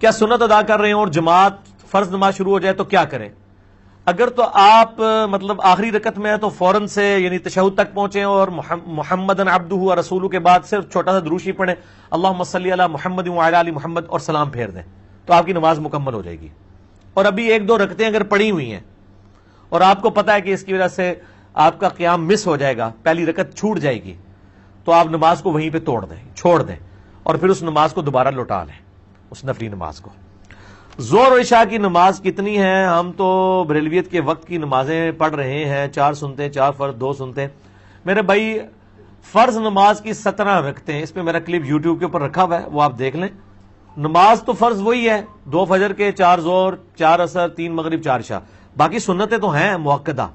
کیا سنت ادا کر رہے ہیں اور جماعت فرض نماز شروع ہو جائے تو کیا کریں؟ اگر تو آپ مطلب آخری رکعت میں ہیں تو فوراً سے یعنی تشہد تک پہنچیں اور محمدن عبدہ و رسولہ کے بعد صرف چھوٹا سا دروشی پڑھیں، اللہم صلی علی محمد وعلی آل محمد، اور سلام پھیر دیں تو آپ کی نماز مکمل ہو جائے گی۔ اور ابھی ایک دو رکعتیں اگر پڑی ہوئی ہیں اور آپ کو پتا ہے کہ اس کی وجہ سے آپ کا قیام مس ہو جائے گا، پہلی رکعت چھوٹ جائے گی، تو آپ نماز کو وہیں پہ توڑ دیں، چھوڑ دیں، اور پھر اس نماز کو دوبارہ لوٹا لیں، اس نفلی نماز کو۔ ظہر اور عشاء کی نماز کتنی ہے؟ ہم تو بریلویت کے وقت کی نمازیں پڑھ رہے ہیں، 4 سنتے، 4 فرض، 2 سنتے۔ میرے بھائی فرض نماز کی 17 رکھتے ہیں، اس پہ میرا کلپ یوٹیوب کے اوپر رکھا ہوا ہے، وہ آپ دیکھ لیں۔ نماز تو فرض وہی ہے، 2 فجر کے، 4 ظہر، 4 عصر، 3 مغرب، 4 عشاء، باقی سنتیں تو ہیں مؤکدہ۔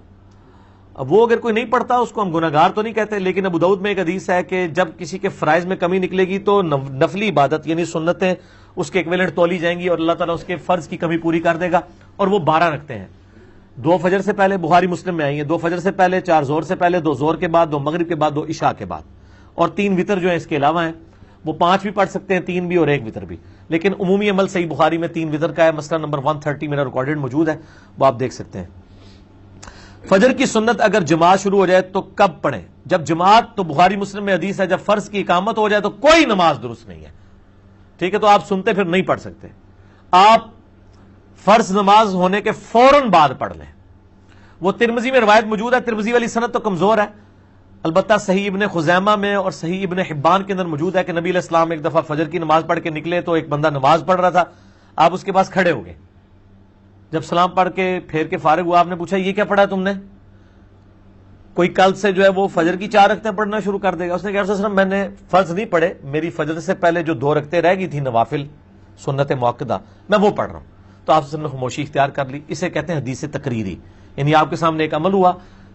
اب وہ اگر کوئی نہیں پڑھتا اس کو ہم گناہگار تو نہیں کہتے، لیکن ابو داؤد میں ایک حدیث ہے کہ جب کسی کے فرائض میں کمی نکلے گی تو نفلی عبادت یعنی سنتیں اس کے ایکویلنٹ تولی جائیں گی اور اللہ تعالیٰ اس کے فرض کی کمی پوری کر دے گا، اور وہ 12 رکھتے ہیں۔ 2 فجر سے پہلے، بخاری مسلم میں آئی ہیں، 2 فجر سے پہلے، 4 ظہر سے پہلے، 2 ظہر کے بعد، 2 مغرب کے بعد، 2 عشاء کے بعد، اور 3 وتر جو ہیں اس کے علاوہ ہیں، وہ 5 بھی پڑھ سکتے ہیں، 3 بھی اور 1 وتر بھی، لیکن عمومی عمل صحیح بخاری میں 3 وتر کا ہے، مسئلہ نمبر 130 میرا ریکارڈڈ موجود ہے، وہ آپ دیکھ سکتے ہیں۔ فجر کی سنت اگر جماعت شروع ہو جائے تو کب پڑھیں؟ جب جماعت، تو بخاری مسلم میں حدیث ہے جب فرض کی اقامت ہو جائے تو کوئی نماز درست نہیں ہے، ٹھیک ہے؟ تو آپ سنتے پھر نہیں پڑھ سکتے، آپ فرض نماز ہونے کے فوراً بعد پڑھ لیں۔ وہ ترمذی میں روایت موجود ہے، ترمذی والی سند تو کمزور ہے، البتہ صحیح ابن خزیمہ میں اور صحیح ابن حبان کے اندر موجود ہے کہ نبی علیہ السلام ایک دفعہ فجر کی نماز پڑھ کے نکلے تو ایک بندہ نماز پڑھ رہا تھا، آپ اس کے پاس کھڑے ہو گئے، جب سلام پڑھ کے پھیر کے فارغ ہوا آپ نے پوچھا یہ کیا پڑھا تم نے؟ کوئی کل سے جو ہے وہ فجر کی 4 رکعتیں پڑھنا شروع کر دے گا۔ اس نے کہا رسول اللہ میں نے فرض نہیں پڑھے، میری فجر سے پہلے جو 2 رکعتیں رہ گئی تھی نوافل سنت مؤکدہ میں وہ پڑھ رہا ہوں، تو آپ نے خاموشی اختیار کر لی، اسے کہتے ہیں حدیث تقریری، یعنی آپ کے سامنے ایک عمل ہوا،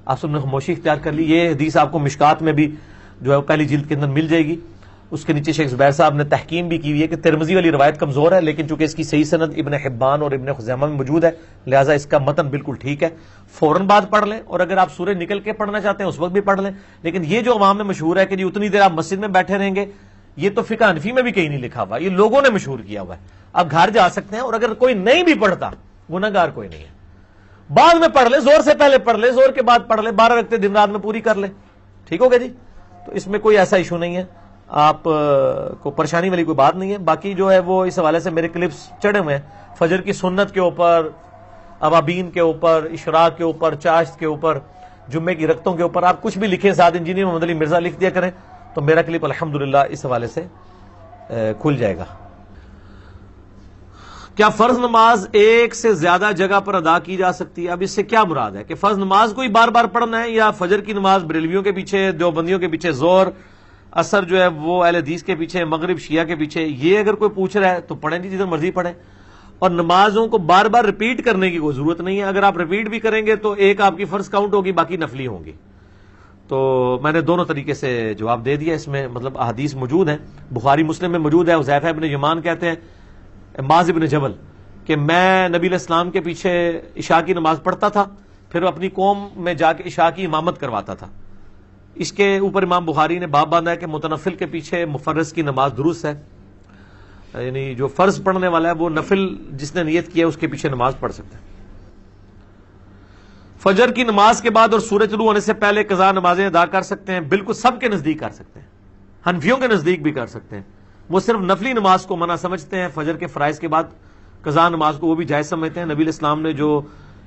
آپ نے خاموشی اختیار کر لی۔ یہ حدیث آپ کو مشکات میں بھی جو ہے پہلی جلد کے اندر مل جائے گی، اس کے نیچے شیخ زبیر صاحب نے تحکیم بھی کی ہوئی ہے کہ ترمذی والی روایت کمزور ہے، لیکن چونکہ اس کی صحیح سند ابن حبان اور ابن خزیمہ میں موجود ہے لہٰذا اس کا متن بالکل ٹھیک ہے، فوراً بعد پڑھ لیں، اور اگر آپ سورج نکل کے پڑھنا چاہتے ہیں اس وقت بھی پڑھ لیں۔ لیکن یہ جو عوام میں مشہور ہے کہ جی اتنی دیر آپ مسجد میں بیٹھے رہیں گے، یہ تو فقہ حنفی میں بھی کہیں نہیں لکھا ہوا، یہ لوگوں نے مشہور کیا ہوا ہے۔ آپ گھر جا سکتے ہیں، اور اگر کوئی نہیں بھی پڑھتا گناہگار کوئی نہیں ہے، بعد میں پڑھ لیں، زور سے پہلے پڑھ لیں، زور کے بعد پڑھ لیں، 12 رکعتیں دن رات میں پوری کر لیں، ٹھیک ہو گیا جی؟ تو اس میں کوئی ایسا ایشو نہیں ہے، آپ کو پریشانی والی کوئی بات نہیں ہے۔ باقی جو ہے وہ اس حوالے سے میرے کلپس چڑھے ہوئے ہیں، فجر کی سنت کے اوپر، ابابین کے اوپر، اشراق کے اوپر، چاشت کے اوپر، جمعے کی رکعتوں کے اوپر، آپ کچھ بھی لکھیں، ساتھ انجینئر محمد علی مرزا لکھ دیا کریں تو میرا کلپ الحمدللہ اس حوالے سے کھل جائے گا۔ کیا فرض نماز ایک سے زیادہ جگہ پر ادا کی جا سکتی ہے؟ اب اس سے کیا مراد ہے کہ فرض نماز کو ہی بار بار پڑھنا ہے، یا فجر کی نماز بریلویوں کے پیچھے، دیوبندیوں کے پیچھے، ظہر اثر جو ہے وہ اہل حدیث کے پیچھے، مغرب شیعہ کے پیچھے، یہ اگر کوئی پوچھ رہا ہے تو پڑھیں جی، جدھر مرضی پڑھیں، اور نمازوں کو بار بار ریپیٹ کرنے کی کوئی ضرورت نہیں ہے۔ اگر آپ ریپیٹ بھی کریں گے تو ایک آپ کی فرض کاؤنٹ ہوگی، باقی نفلی ہوں گی۔ تو میں نے دونوں طریقے سے جواب دے دیا، اس میں مطلب احادیث موجود ہیں، بخاری مسلم میں موجود ہے، حذیفہ ابن یمان کہتے ہیں معاذ ابن جبل کہ میں نبی علیہ السلام کے پیچھے عشاء کی نماز پڑھتا تھا، پھر اپنی قوم میں جا کے عشاء کی امامت کرواتا تھا۔ اس کے اوپر امام بخاری نے باب باندھا ہے کہ متنفل کے پیچھے مفرض کی نماز درست ہے، یعنی جو فرض پڑھنے والا ہے وہ نفل جس نے نیت کیا ہے اس کے پیچھے نماز پڑھ سکتا ہے۔ فجر کی نماز کے بعد اور سورج طلوع ہونے سے پہلے قضا نمازیں ادا کر سکتے ہیں؟ بالکل، سب کے نزدیک کر سکتے ہیں، حنفیوں کے نزدیک بھی کر سکتے ہیں، وہ صرف نفلی نماز کو منع سمجھتے ہیں، فجر کے فرائض کے بعد قضا نماز کو وہ بھی جائز سمجھتے ہیں۔ نبی علیہ السلام نے جو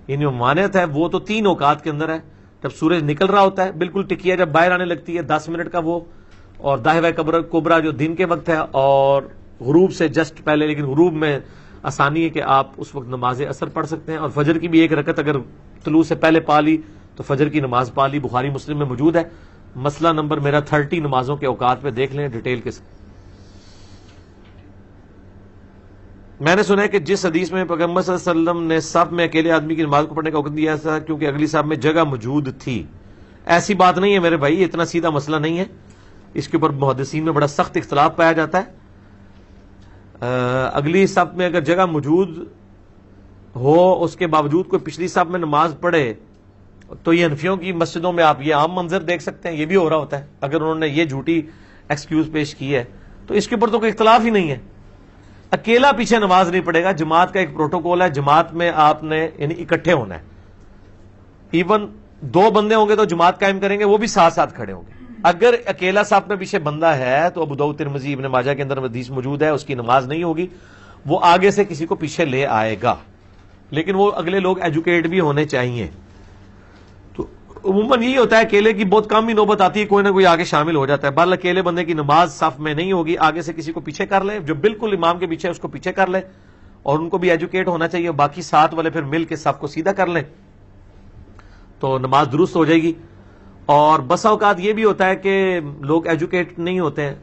یعنی ممانعت ہے وہ تو 3 اوقات کے اندر ہے، جب سورج نکل رہا ہوتا ہے بالکل ٹکیا جب باہر آنے لگتی ہے 10 منٹ کا وہ، اور داہوہ کبرا جو دن کے وقت ہے، اور غروب سے جسٹ پہلے، لیکن غروب میں آسانی ہے کہ آپ اس وقت نماز اثر پڑھ سکتے ہیں، اور فجر کی بھی 1 رکعت اگر طلوع سے پہلے پا لی تو فجر کی نماز پا لی، بخاری مسلم میں موجود ہے، مسئلہ نمبر میرا 30 نمازوں کے اوقات پہ دیکھ لیں ڈیٹیل کے ساتھ۔ میں نے سنا ہے کہ جس حدیث میں پیغمبر صلی اللہ علیہ وسلم نے صف میں اکیلے آدمی کی نماز کو پڑھنے کا حکم دیا تھا کیونکہ اگلی صف میں جگہ موجود تھی، ایسی بات نہیں ہے میرے بھائی، اتنا سیدھا مسئلہ نہیں ہے، اس کے اوپر محدثین میں بڑا سخت اختلاف پایا جاتا ہے۔ اگلی صف میں اگر جگہ موجود ہو اس کے باوجود کوئی پچھلی صف میں نماز پڑھے تو یہ حنفیوں کی مسجدوں میں آپ یہ عام منظر دیکھ سکتے ہیں، یہ بھی ہو رہا ہوتا ہے، اگر انہوں نے یہ جھوٹی ایکسکیوز پیش کی ہے تو اس کے اوپر تو کوئی اختلاف ہی نہیں ہے۔ اکیلا پیچھے نماز نہیں پڑھے گا. جماعت کا ایک پروٹوکول ہے, جماعت میں آپ نے یعنی اکٹھے ہونا ہے. ایون 2 بندے ہوں گے تو جماعت قائم کریں گے, وہ بھی ساتھ ساتھ کھڑے ہوں گے. اگر اکیلا صاحب میں پیچھے بندہ ہے تو ابو داؤد ترمذی ابن ماجہ کے اندر حدیث موجود ہے, اس کی نماز نہیں ہوگی, وہ آگے سے کسی کو پیچھے لے آئے گا. لیکن وہ اگلے لوگ ایجوکیٹ بھی ہونے چاہیے. تو عموماً یہی ہوتا ہے, اکیلے کی بہت کم ہی نوبت آتی ہے, کوئی نہ کوئی آگے شامل ہو جاتا ہے. بہرحال اکیلے بندے کی نماز صف میں نہیں ہوگی, آگے سے کسی کو پیچھے کر لے, جو بالکل امام کے پیچھے اس کو پیچھے کر لے, اور ان کو بھی ایجوکیٹ ہونا چاہیے. باقی ساتھ والے پھر مل کے صف کو سیدھا کر لیں تو نماز درست ہو جائے گی. اور بسا اوقات یہ بھی ہوتا ہے کہ لوگ ایجوکیٹ نہیں ہوتے ہیں,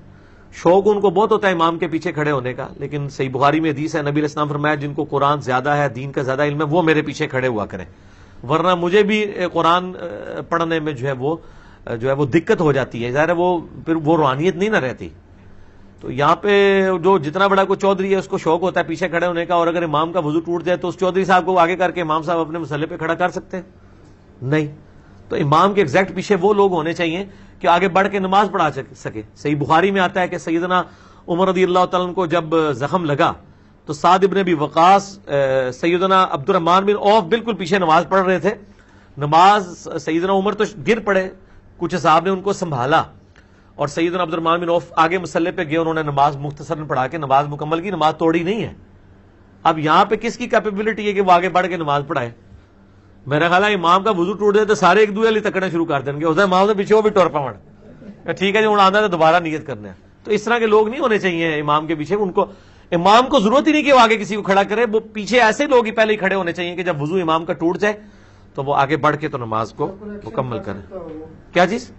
شوق ان کو بہت ہوتا ہے امام کے پیچھے کھڑے ہونے کا, لیکن صحیح بخاری میں حدیث ہے, نبی علیہ السلام فرمایا جن کو قرآن زیادہ ہے, دین کا زیادہ علم ہے, وہ میرے پیچھے کھڑے ہوا کریں, ورنہ مجھے بھی قرآن پڑھنے میں جو ہے وہ دقت ہو جاتی ہے. ظاہر ہے وہ پھر وہ روحانیت نہیں نہ رہتی. تو یہاں پہ جو جتنا بڑا کوئی چودھری ہے اس کو شوق ہوتا ہے پیچھے کھڑے ہونے کا, اور اگر امام کا وضو ٹوٹ جائے تو اس چودھری صاحب کو آگے کر کے امام صاحب اپنے مسئلے پہ کھڑا کر سکتے ہیں؟ نہیں. تو امام کے ایگزیکٹ پیچھے وہ لوگ ہونے چاہیے کہ آگے بڑھ کے نماز پڑھا سکے. صحیح بخاری میں آتا ہے کہ سیدنا عمر رضی اللہ تعالیٰ عنہ کو جب زخم لگا تو سعد ابن ابی وقاص, سیدنا عبد الرحمن بن عوف بالکل پیچھے نماز پڑھ رہے تھے. نماز سیدنا عمر تو گر پڑے, کچھ صاحب نے ان کو سنبھالا, اور سیدنا عبد الرحمن بن عوف آگے مسلح پہ گئے, انہوں نے نماز مختصراً پڑھا کے نماز مکمل کی, نماز توڑی نہیں ہے. اب یہاں پہ کس کی کیپیبلٹی ہے کہ وہ آگے بڑھ کے نماز پڑھائے؟ میرا خیال ہے امام کا وضو ٹوٹ جائے تو سارے ایک دوسرے تکڑنا شروع کر دیں گے, اسے امام سے پیچھے وہ بھی ٹور پاؤں, ٹھیک ہے جی ہوں آنا تو دوبارہ نیت کرنا ہے. تو اس طرح کے لوگ نہیں ہونے چاہیے امام کے پیچھے. ان کو امام کو ضرورت ہی نہیں کہ وہ آگے کسی کو کھڑا کرے, وہ پیچھے ایسے لوگ ہی پہلے ہی کھڑے ہونے چاہیے کہ جب وضو امام کا ٹوٹ جائے تو وہ آگے بڑھ کے تو نماز کو مکمل کریں. کیا چیز؟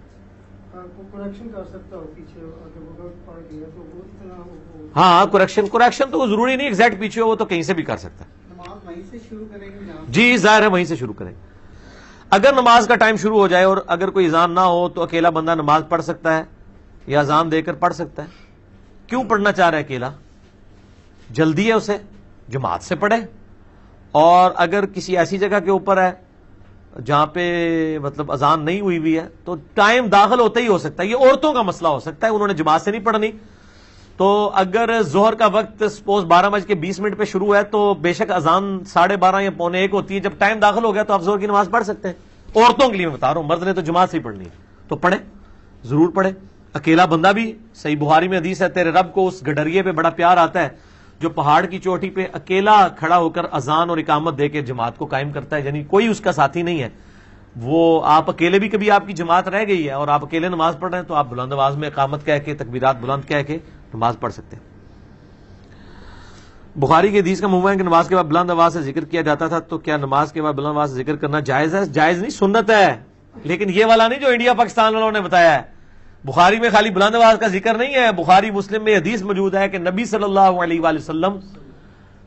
ہاں کریکشن تو ضروری نہیں ایگزیکٹ پیچھے ہو, وہ تو کہیں سے بھی کر سکتا ہے. جی ظاہر ہے وہیں سے شروع کریں. اگر نماز کا ٹائم شروع ہو جائے اور اگر کوئی اذان نہ ہو تو اکیلا بندہ نماز پڑھ سکتا ہے یا اذان دے کر پڑھ سکتا ہے. کیوں پڑھنا چاہ رہا ہے اکیلا؟ جلدی ہے اسے, جماعت سے پڑھے. اور اگر کسی ایسی جگہ کے اوپر ہے جہاں پہ مطلب اذان نہیں ہوئی ہوئی ہے تو ٹائم داخل ہوتا ہی ہو سکتا ہے. یہ عورتوں کا مسئلہ ہو سکتا ہے, انہوں نے جماعت سے نہیں پڑھنی, تو اگر ظہر کا وقت سپوز 12:20 پہ شروع ہے تو بے شک اذان 12:30 یا 12:45 ہوتی ہے. جب ٹائم داخل ہو گیا تو آپ ظہر کی نماز پڑھ سکتے ہیں. عورتوں کے لیے میں بتا رہا ہوں, مرد نے تو جماعت سے ہی پڑھنی ہے تو پڑھے, ضرور پڑھے. اکیلا بندہ بھی, صحیح بخاری میں حدیث ہے, تیرے رب کو اس گڈریے پہ بڑا پیار آتا ہے جو پہاڑ کی چوٹی پہ اکیلا کھڑا ہو کر اذان اور اقامت دے کے جماعت کو قائم کرتا ہے. یعنی کوئی اس کا ساتھی نہیں ہے. وہ آپ اکیلے بھی, کبھی آپ کی جماعت رہ گئی ہے اور آپ اکیلے نماز پڑھ رہے ہیں تو آپ بلند آواز میں اقامت کہہ کے, تکبیرات بلند کہہ کے نماز پڑھ سکتے ہیں. بخاری کی حدیث کا مفہوم ہے کہ نماز کے بعد بلند آواز سے ذکر کیا جاتا تھا, تو کیا نماز کے بعد بلند آواز سے ذکر کرنا جائز ہے؟ جائز نہیں, سنت ہے, لیکن یہ والا نہیں جو انڈیا پاکستان والوں نے بتایا ہے. بخاری میں خالی بلند آواز کا ذکر نہیں ہے, بخاری مسلم میں حدیث موجود ہے کہ نبی صلی اللہ علیہ وآلہ وسلم,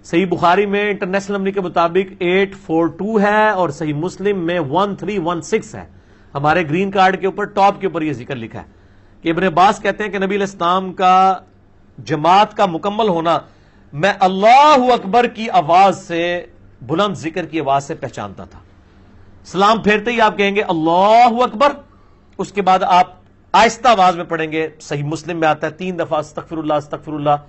صحیح بخاری میں انٹرنیشنل نمبر کے مطابق 842 ہے اور صحیح مسلم میں 1316 ہے. ہمارے گرین کارڈ کے اوپر ٹاپ کے اوپر یہ ذکر لکھا ہے کہ ابن عباس کہتے ہیں کہ نبی علیہ السلام کا جماعت کا مکمل ہونا میں اللہ اکبر کی آواز سے, بلند ذکر کی آواز سے پہچانتا تھا. سلام پھیرتے ہی آپ کہیں گے اللہ اکبر, اس کے بعد آپ آہستہ آواز میں پڑھیں گے. صحیح مسلم میں آتا ہے 3 دفعہ استغفر اللہ استغفر اللہ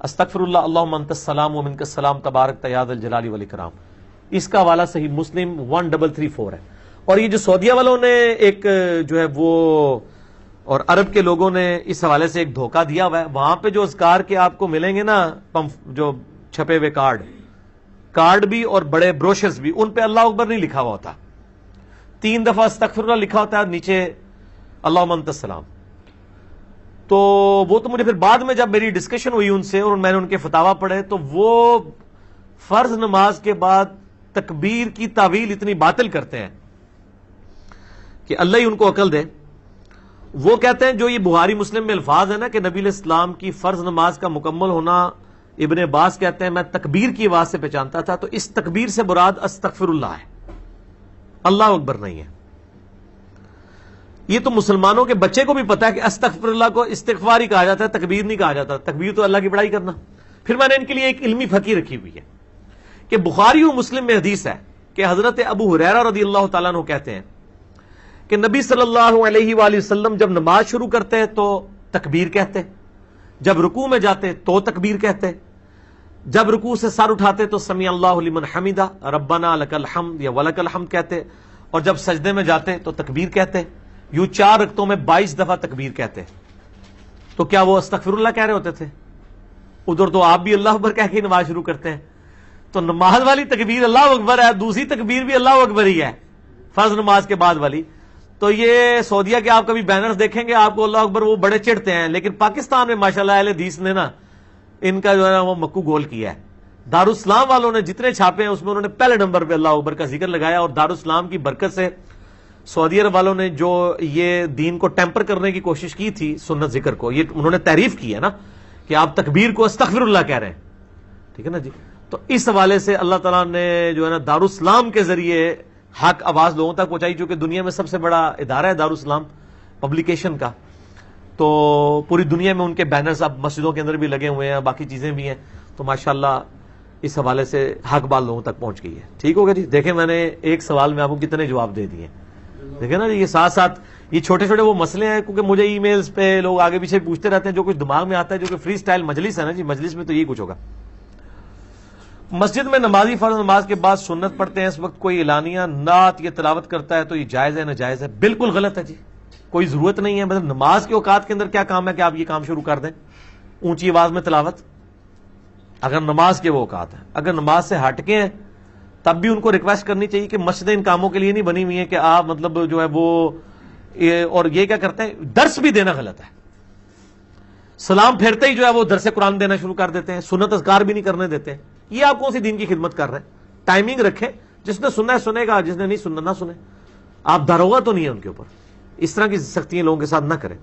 استغفر اللہ اللہم انت السلام و منک السلام تبارک یا ذا الجلال والاکرام. اس کا حوالہ صحیح مسلم 1334 ہے. اور یہ جو سعودیہ والوں نے ایک جو ہے وہ, اور عرب کے لوگوں نے اس حوالے سے ایک دھوکہ دیا ہوا ہے. وہاں پہ جو اذکار کے آپ کو ملیں گے نا, جو چھپے ہوئے کارڈ بھی اور بڑے بروشرز بھی, ان پہ اللہ اکبر نہیں لکھا ہوا ہوتا. 3 دفعہ استغفر اللہ لکھا ہوتا ہے, نیچے اللہم انت السلام. تو وہ تو مجھے پھر بعد میں جب میری ڈسکشن ہوئی ان سے اور میں نے ان کے فتاوا پڑھے تو وہ فرض نماز کے بعد تکبیر کی تعویل اتنی باطل کرتے ہیں کہ اللہ ہی ان کو عقل دے. وہ کہتے ہیں جو یہ بخاری مسلم میں الفاظ ہے نا کہ نبی علیہ السلام کی فرض نماز کا مکمل ہونا, ابن عباس کہتے ہیں میں تکبیر کی آواز سے پہچانتا تھا, تو اس تکبیر سے مراد استغفر اللہ ہے, اللہ اکبر نہیں ہے. یہ تو مسلمانوں کے بچے کو بھی پتا ہے کہ استغفر اللہ کو استغفار ہی کہا جاتا ہے, تکبیر نہیں کہا جاتا. تکبیر تو اللہ کی بڑائی کرنا. پھر میں نے ان کے لیے ایک علمی پھکی رکھی ہوئی ہے کہ بخاری و مسلم میں حدیث ہے کہ حضرت ابو ہریرہ رضی اللہ تعالیٰ عنہ کہتے ہیں کہ نبی صلی اللہ علیہ وآلہ وسلم جب نماز شروع کرتے تو تکبیر کہتے, جب رکوع میں جاتے تو تکبیر کہتے, جب رکوع سے سر اٹھاتے تو سمی اللہ لمن حمیدہ ربنا لک الحمد یا ولک الحمد کہتے، اور جب سجدے میں جاتے تو تکبیر کہتے. یوں 4 رکعتوں میں 22 دفعہ تکبیر کہتے. تو کیا وہ استغفر اللہ کہہ رہے ہوتے تھے؟ ادھر تو آپ بھی اللہ اکبر کہہ کے نماز شروع کرتے ہیں. تو نماز والی تکبیر اللہ اکبر ہے، دوسری تکبیر بھی اللہ اکبر ہی ہے فرض نماز کے بعد والی. تو یہ سعودیہ کے آپ کبھی بینرز دیکھیں گے آپ کو اللہ اکبر وہ بڑے چڑھتے ہیں، لیکن پاکستان میں ماشاءاللہ اہل حدیث نے نا ان کا جو ہے نا وہ مکو گول کیا ہے. دارالاسلام والوں نے جتنے چھاپے ہیں اس میں انہوں نے پہلے نمبر پہ اللہ اکبر کا ذکر لگایا، اور دارالاسلام کی برکت سے سعودی عرب والوں نے جو یہ دین کو ٹیمپر کرنے کی کوشش کی تھی سنت ذکر کو، یہ انہوں نے تعریف کی ہے نا کہ آپ تکبیر کو استغفر اللہ کہہ رہے ہیں. ٹھیک ہے نا جی. تو اس حوالے سے اللہ تعالیٰ نے جو ہے نا دارالاسلام کے ذریعے حق آواز لوگوں تک پہنچائی، جو کہ دنیا میں سب سے بڑا ادارہ ہے دارالاسلام پبلیکیشن کا. تو پوری دنیا میں ان کے بینرز اب مسجدوں کے اندر بھی لگے ہوئے ہیں، باقی چیزیں بھی ہیں. تو ماشاءاللہ اس حوالے سے حق بات لوگوں تک پہنچ گئی ہے. ٹھیک ہوگا جی. دیکھیں میں نے ایک سوال میں آپ کو کتنے جواب دے دیے. دیکھیں نا یہ ساتھ ساتھ یہ چھوٹے چھوٹے وہ مسئلے ہیں، کیونکہ مجھے ای میلز پہ لوگ آگے پیچھے پوچھتے رہتے ہیں جو کچھ دماغ میں آتا ہے، جو کہ فری سٹائل مجلس ہے نا جی، مجلس میں تو یہی کچھ ہوگا. مسجد میں نمازی فرض نماز کے بعد سنت پڑھتے ہیں، اس وقت کوئی اعلانیہ نعت یا تلاوت کرتا ہے تو یہ جائز ہے ناجائز ہے؟ بالکل غلط ہے جی، کوئی ضرورت نہیں ہے. مطلب نماز کے اوقات کے اندر کیا کام ہے کہ آپ یہ کام شروع کر دیں اونچی آواز میں تلاوت؟ اگر نماز کے وہ اوقات ہیں، اگر نماز سے ہٹ کے ہیں تب بھی ان کو ریکویسٹ کرنی چاہیے کہ مسجدیں ان کاموں کے لیے نہیں بنی ہوئی ہیں کہ آپ مطلب جو ہے وہ اور یہ کیا کرتے ہیں، درس بھی دینا غلط ہے. سلام پھیرتے ہی جو ہے وہ درس قرآن دینا شروع کر دیتے ہیں، سنت اذکار بھی نہیں کرنے دیتے ہیں. یہ آپ کون سی دین کی خدمت کر رہے ہیں؟ ٹائمنگ رکھیں، جس نے سننا ہے سنے گا، جس نے نہیں سننا نہ سنے. آپ داروغہ تو نہیں ہے ان کے اوپر. اس طرح کی سختیاں لوگوں کے ساتھ نہ کریں.